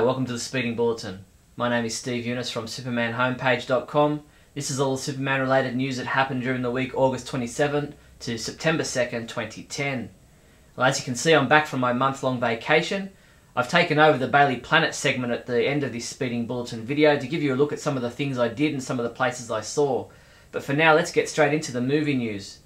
Hi, welcome to the Speeding Bulletin. My name is Steve Younis from supermanhomepage.com. This is all the Superman related news that happened during the week August 27th to September 2nd, 2010. Well, as you can see, I'm back from my month-long vacation. I've taken over the Bailey Planet segment at the end of this Speeding Bulletin video to give you a look at some of the things I did and some of the places I saw. But for now, let's get straight into the movie news.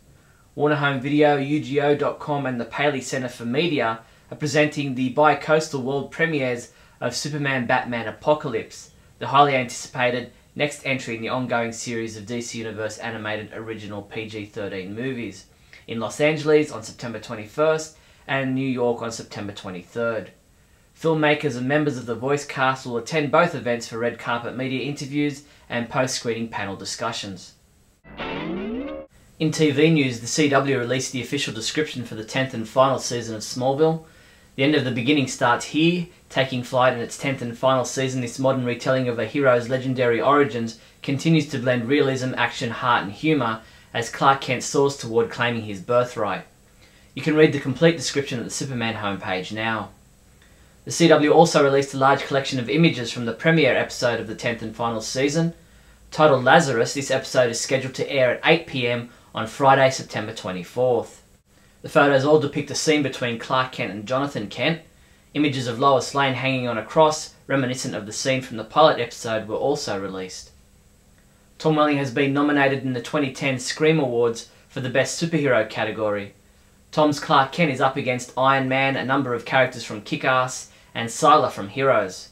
Warner Home Video, UGO.com and the Paley Center for Media are presenting the bi-coastal world premieres of Superman Batman Apocalypse, the highly anticipated next entry in the ongoing series of DC Universe animated original PG-13 movies, in Los Angeles on September 21st and New York on September 23rd. Filmmakers and members of the voice cast will attend both events for red carpet media interviews and post-screening panel discussions. In TV news, the CW released the official description for the 10th and final season of Smallville. The end of the beginning starts here. Taking flight in its 10th and final season, this modern retelling of a hero's legendary origins continues to blend realism, action, heart and humour as Clark Kent soars toward claiming his birthright. You can read the complete description at the Superman homepage now. The CW also released a large collection of images from the premiere episode of the 10th and final season. Titled Lazarus, this episode is scheduled to air at 8 PM on Friday, September 24th. The photos all depict a scene between Clark Kent and Jonathan Kent. Images of Lois Lane hanging on a cross, reminiscent of the scene from the pilot episode, were also released. Tom Welling has been nominated in the 2010 Scream Awards for the Best Superhero category. Tom's Clark Kent is up against Iron Man, a number of characters from Kick-Ass, and Sylar from Heroes.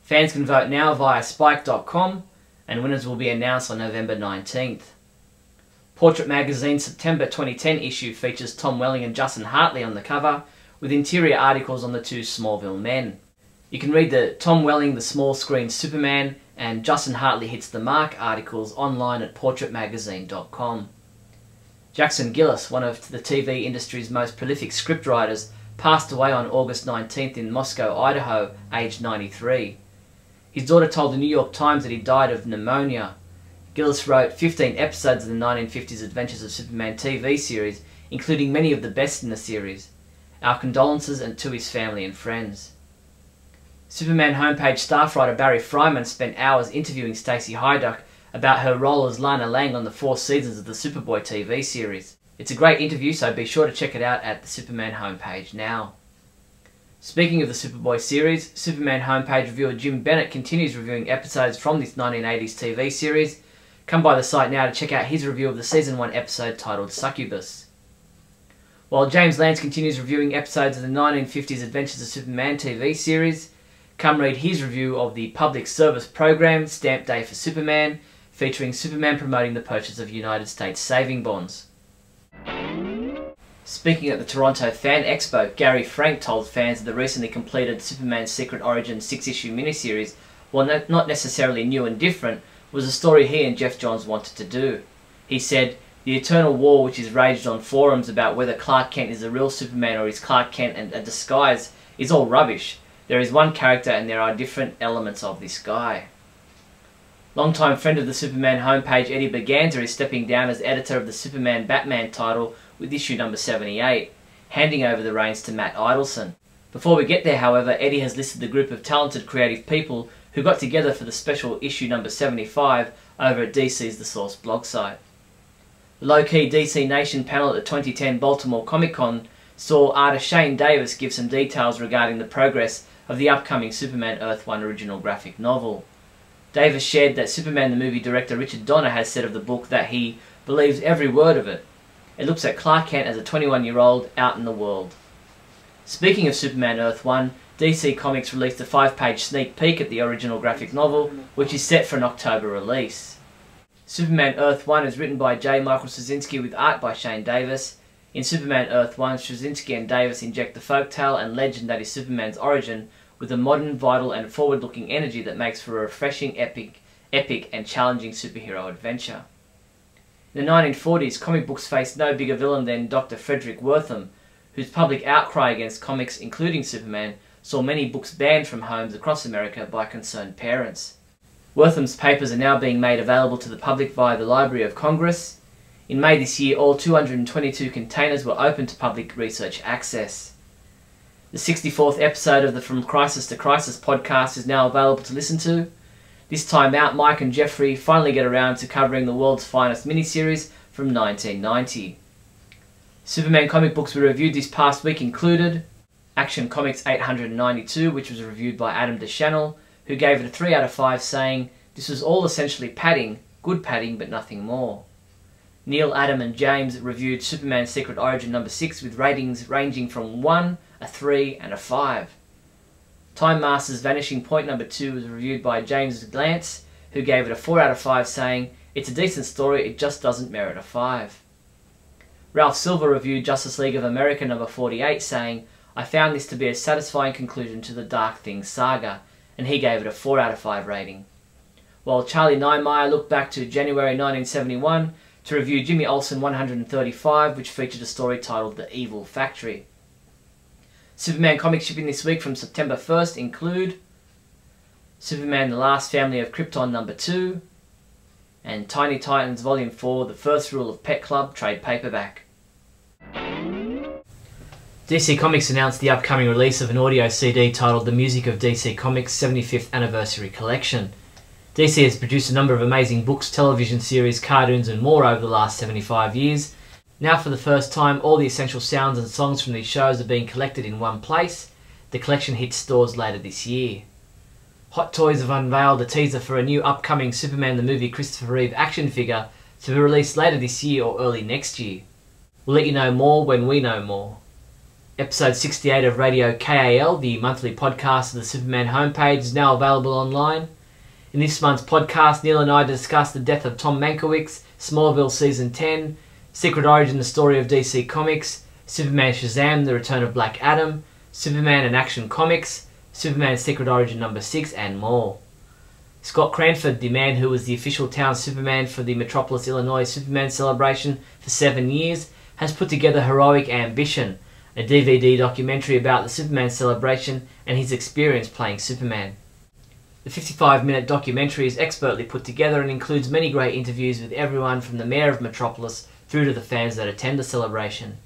Fans can vote now via Spike.com, and winners will be announced on November 19th. Portrait Magazine's September 2010 issue features Tom Welling and Justin Hartley on the cover, with interior articles on the two Smallville men. You can read the Tom Welling The Small Screen Superman and Justin Hartley Hits the Mark articles online at portraitmagazine.com. Jackson Gillis, one of the TV industry's most prolific scriptwriters, passed away on August 19th in Moscow, Idaho, aged 93. His daughter told the New York Times that he died of pneumonia. Gillis wrote 15 episodes of the 1950s Adventures of Superman TV series, including many of the best in the series. Our condolences to his family and friends. Superman homepage staff writer Barry Fryman spent hours interviewing Stacey Hyduck about her role as Lana Lang on the 4 seasons of the Superboy TV series. It's a great interview, so be sure to check it out at the Superman homepage now. Speaking of the Superboy series, Superman homepage reviewer Jim Bennett continues reviewing episodes from this 1980s TV series. Come by the site now to check out his review of the Season 1 episode titled Succubus. While James Lance continues reviewing episodes of the 1950s Adventures of Superman TV series, come read his review of the public service program Stamp Day for Superman, featuring Superman promoting the purchase of United States saving bonds. Speaking at the Toronto Fan Expo, Gary Frank told fans that the recently completed Superman Secret Origin 6-issue miniseries, while not necessarily new and different, was a story he and Jeff Johns wanted to do. He said, "The eternal war which is raged on forums about whether Clark Kent is a real Superman or is Clark Kent a disguise is all rubbish. There is one character and there are different elements of this guy." Longtime friend of the Superman homepage Eddie Berganza is stepping down as editor of the Superman Batman title with issue number 78, handing over the reins to Matt Idelson. Before we get there, however, Eddie has listed the group of talented creative people who got together for the special issue number 75 over at DC's The Source blog site. The low-key DC Nation panel at the 2010 Baltimore Comic-Con saw artist Shane Davis give some details regarding the progress of the upcoming Superman Earth 1 original graphic novel. Davis shared that Superman the movie director Richard Donner has said of the book that he believes every word of it. It looks at Clark Kent as a 21-year-old out in the world. Speaking of Superman Earth 1, DC Comics released a 5-page sneak peek at the original graphic novel, which is set for an October release. Superman Earth 1 is written by J. Michael Straczynski with art by Shane Davis. In Superman Earth 1, Straczynski and Davis inject the folktale and legend that is Superman's origin with a modern, vital and forward-looking energy that makes for a refreshing, epic and challenging superhero adventure. In the 1940s, comic books faced no bigger villain than Dr. Frederick Wertham, whose public outcry against comics, including Superman, saw many books banned from homes across America by concerned parents. Wertham's papers are now being made available to the public via the Library of Congress. In May this year, all 222 containers were open to public research access. The 64th episode of the From Crisis to Crisis podcast is now available to listen to. This time out, Mike and Jeffrey finally get around to covering the world's finest miniseries from 1990. Superman comic books we reviewed this past week included Action Comics 892, which was reviewed by Adam DeChannel, who gave it a 3 out of 5, saying, "This was all essentially padding, good padding but nothing more." Neal, Adam and James reviewed Superman Secret Origin number 6 with ratings ranging from 1, a 3 and a 5. Time Master's Vanishing Point number 2 was reviewed by James Glantz, who gave it a 4 out of 5, saying, "It's a decent story, it just doesn't merit a 5. Ralph Silver reviewed Justice League of America number 48, saying, "I found this to be a satisfying conclusion to the Dark Things saga," and he gave it a 4 out of 5 rating. While Charlie Niemeyer looked back to January 1971 to review Jimmy Olsen 135, which featured a story titled The Evil Factory. Superman comics shipping this week from September 1st include Superman The Last Family of Krypton number 2 and Tiny Titans Volume 4 The First Rule of Pet Club trade paperback. DC Comics announced the upcoming release of an audio CD titled The Music of DC Comics 75th Anniversary Collection. DC has produced a number of amazing books, television series, cartoons and more over the last 75 years. Now for the first time, all the essential sounds and songs from these shows are being collected in one place. The collection hits stores later this year. Hot Toys have unveiled a teaser for a new upcoming Superman the Movie Christopher Reeve action figure to be released later this year or early next year. We'll let you know more when we know more. Episode 68 of Radio KAL, the monthly podcast of the Superman homepage, is now available online. In this month's podcast, Neal and I discuss the death of Tom Mankiewicz, Smallville Season 10, Secret Origin, the story of DC Comics, Superman Shazam, the return of Black Adam, Superman and Action Comics, Superman Secret Origin number 6 and more. Scott Cranford, the man who was the official town Superman for the Metropolis, Illinois Superman celebration for 7 years, has put together Heroic Ambition, a DVD documentary about the Superman celebration and his experience playing Superman. The 55-minute documentary is expertly put together and includes many great interviews with everyone from the mayor of Metropolis through to the fans that attend the celebration.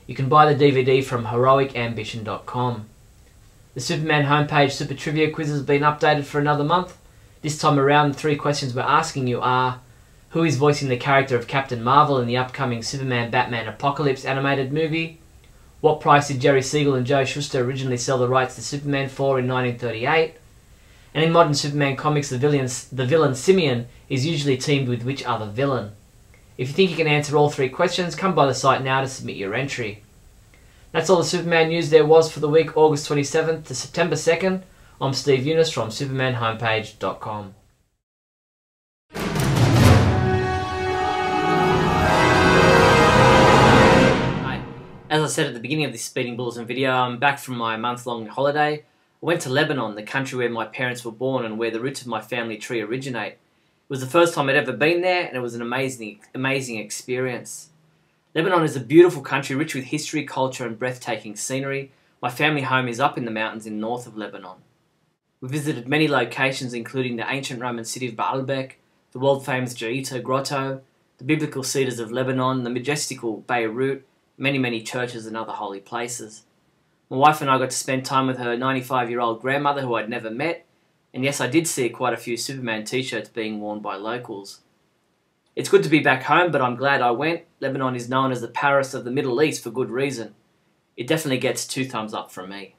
You can buy the DVD from heroicambition.com. The Superman homepage Super Trivia Quiz has been updated for another month. This time around, the 3 questions we're asking you are: who is voicing the character of Captain Marvel in the upcoming Superman Batman Apocalypse animated movie? What price did Jerry Siegel and Joe Shuster originally sell the rights to Superman for in 1938? And in modern Superman comics, the villain Simeon is usually teamed with which other villain? If you think you can answer all 3 questions, come by the site now to submit your entry. That's all the Superman news there was for the week August 27th to September 2nd. I'm Steve Younis from supermanhomepage.com. Hi. As I said at the beginning of this Speeding Bulletin video, I'm back from my month-long holiday. I went to Lebanon, the country where my parents were born and where the roots of my family tree originate. It was the first time I'd ever been there, and it was an amazing experience. Lebanon is a beautiful country rich with history, culture and breathtaking scenery. My family home is up in the mountains in north of Lebanon. We visited many locations including the ancient Roman city of Baalbek, the world-famous Jaita Grotto, the biblical cedars of Lebanon, the majestical Beirut, many churches and other holy places. My wife and I got to spend time with her 95-year-old grandmother who I'd never met, and yes, I did see quite a few Superman t-shirts being worn by locals. It's good to be back home, but I'm glad I went. Lebanon is known as the Paris of the Middle East for good reason. It definitely gets 2 thumbs up from me.